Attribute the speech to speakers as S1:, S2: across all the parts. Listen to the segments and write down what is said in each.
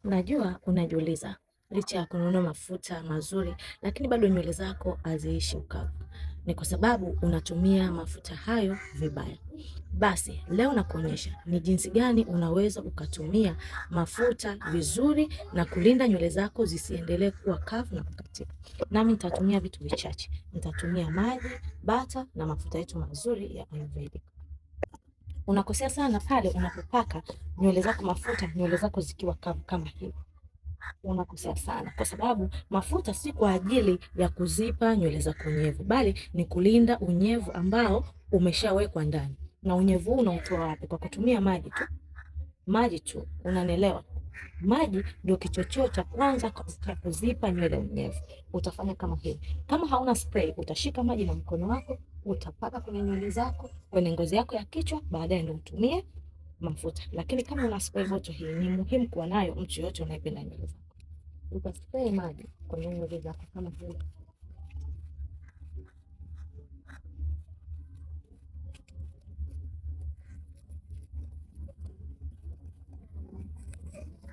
S1: Najua unajiuliza, licha ya kununua mafuta mazuri, lakini bado nywele zako haziishi ukavu. Ni kwa sababu unatumia mafuta hayo vibaya. Basi leo nakuonyesha ni jinsi gani unaweza ukatumia mafuta vizuri na kulinda nywele zako zisiendelee kuwa kavu na kukatika. Nami nitatumia vitu vichache. Nitatumia maji, bata na mafuta yetu mazuri ya Ayurvedic. Unakosea sana pale unapopaka nywele zako mafuta, nywele zako zikiwa kavu kama hivi. Unakosea sana, kwa sababu mafuta si kwa ajili ya kuzipa nywele zako unyevu, bali ni kulinda unyevu ambao umeshawekwa ndani. Na unyevu huu unautoa wapi? Kwa kutumia maji tu, maji tu, unanelewa? Maji ndio kichocheo cha kwanza cha kuzipa nywele unyevu. Utafanya kama hivi. Kama hauna spray, utashika maji na mkono wako, utapaka kwenye nywele zako, kwenye ngozi yako ya kichwa, baadaye ndio utumie mafuta. Lakini kama una spray bottle, hii ni muhimu kuwa nayo mtu yote unayependa nywele zako. Utaspray maji kwenye nywele zako kama hivi.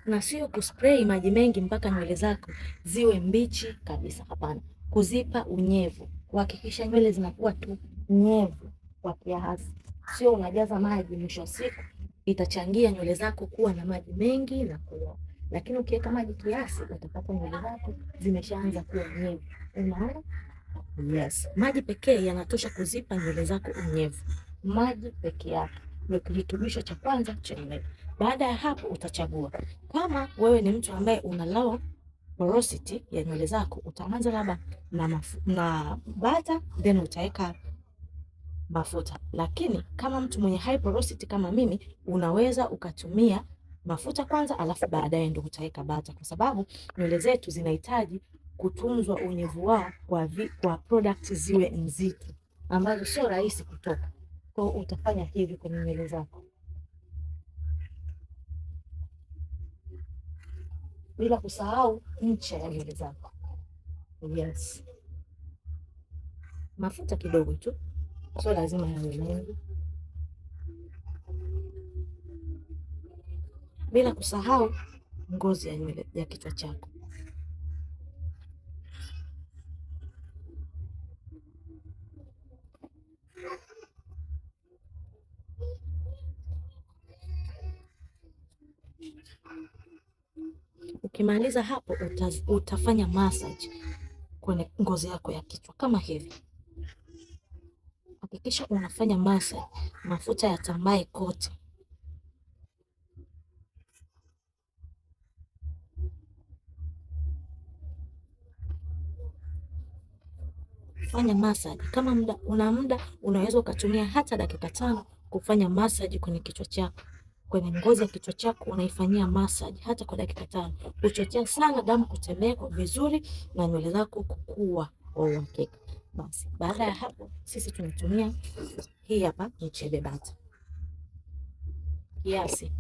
S1: Na sio kuspray maji mengi mpaka nywele zako ziwe mbichi kabisa. Hapana, kuzipa unyevu, kuhakikisha nywele zinakuwa tu nyevu kwa kiasi. Sio unajaza maji, mwisho wa siku itachangia nywele zako kuwa na maji mengi na kuloa. Lakini ukiweka maji kiasi, utapata nywele zako zimeshaanza kuwa nyevu. Unaona? Yes, maji pekee yanatosha kuzipa nywele zako unyevu. Maji peke yake ndio kirutubisho cha kwanza cha nywele. Baada ya hapo utachagua. Kama wewe ni mtu ambaye una low porosity ya nywele zako, utaanza labda na bata then utaweka mafuta. Lakini kama mtu mwenye high porosity kama mimi, unaweza ukatumia mafuta kwanza, alafu baadaye ndio utaweka bata, kwa sababu nywele zetu zinahitaji kutunzwa unyevu wao kwa product ziwe nzito ambazo sio rahisi kutoka. Kwa utafanya hivi kwenye nywele zako, bila kusahau ncha ya nywele zako. Yes, mafuta kidogo tu, sio lazima yawe mengi. Bila kusahau ngozi ya nywele ya kichwa chako. Ukimaliza hapo utafanya massage kwenye ngozi yako ya kichwa kama hivi. Hakikisha unafanya massage, mafuta yatambae kote. Fanya massage kama una muda, unaweza ukatumia hata dakika 5 kufanya massage kwenye kichwa chako, kwenye ngozi ya kichwa chako unaifanyia massage hata kwa dakika 5. Uchochea sana damu kutembea vizuri na nywele zako kukua kwa uhakika. Basi baada ya hapo sisi tunatumia hii hapa mchebe bata kiasi.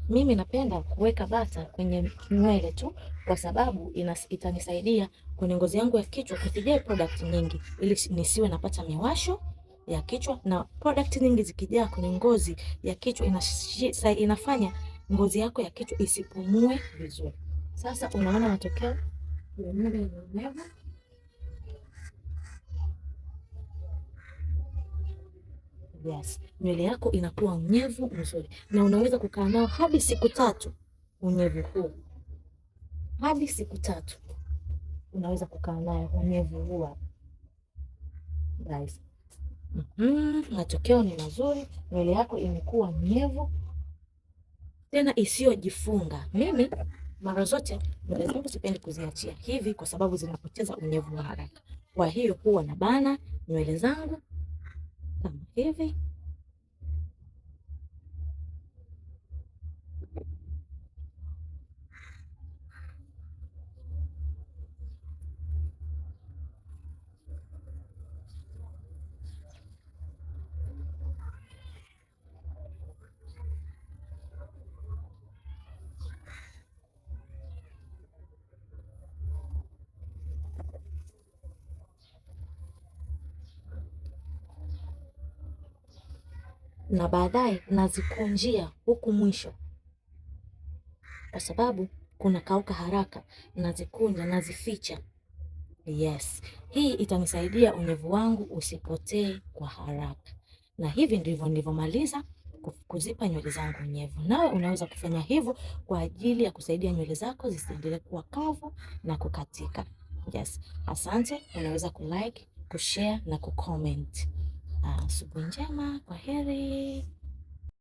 S1: Mimi napenda kuweka bata kwenye nywele tu, kwa sababu itanisaidia kwenye ngozi yangu ya kichwa kusijai product nyingi, ili nisiwe napata miwasho ya kichwa. Na product nyingi zikijaa kwenye ngozi ya kichwa inafanya ngozi yako ya kichwa isipumue vizuri. Sasa unaona matokeo ya nywele yenye unyevu. Yes, nywele yako inakuwa unyevu mzuri na unaweza kukaa nao hadi siku 3. Unyevu huu hadi siku 3 unaweza kukaa nayo unyevu huu guys. Matokeo ni mazuri, nywele yako imekuwa nyevu tena isiyojifunga. Mimi mara zote nywele zangu sipendi kuziachia hivi kwa sababu zinapoteza unyevu wa haraka. Kwa hiyo huwa na bana nywele zangu kama hivi. na baadaye nazikunjia huku mwisho, kwa sababu kuna kauka haraka, nazikunja, nazificha. Yes, hii itanisaidia unyevu wangu usipotee kwa haraka. Na hivi ndivyo nilivyomaliza kuzipa nywele zangu unyevu. Nawe unaweza kufanya hivyo kwa ajili ya kusaidia nywele zako zisiendelee kuwa kavu na kukatika. Yes, asante. Unaweza kulike, kushare na kucomment. Asubuhi njema, kwaheri.